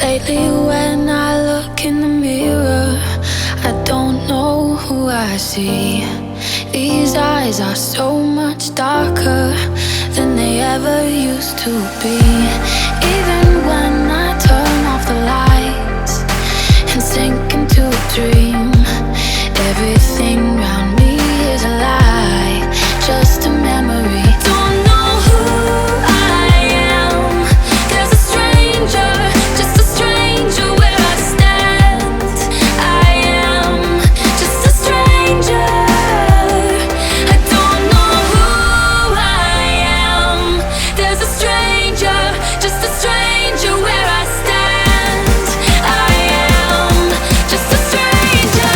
Lately when I look in the mirror, I don't know who I see. These eyes are so much darker than they ever used to be. Even when I turn off the lights and sink into a dream, everything around me is a lie, just a memory. Don't know who I am. There's a stranger, just a stranger where I stand. I am just a stranger. I don't know who I am. There's a stranger, just a stranger where I stand. I am just a stranger.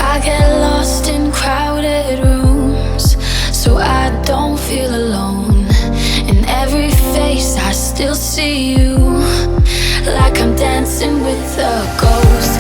I get lost in crowded rooms, so I don't feel alone. In every face I still see you, like I'm dancing with a ghost.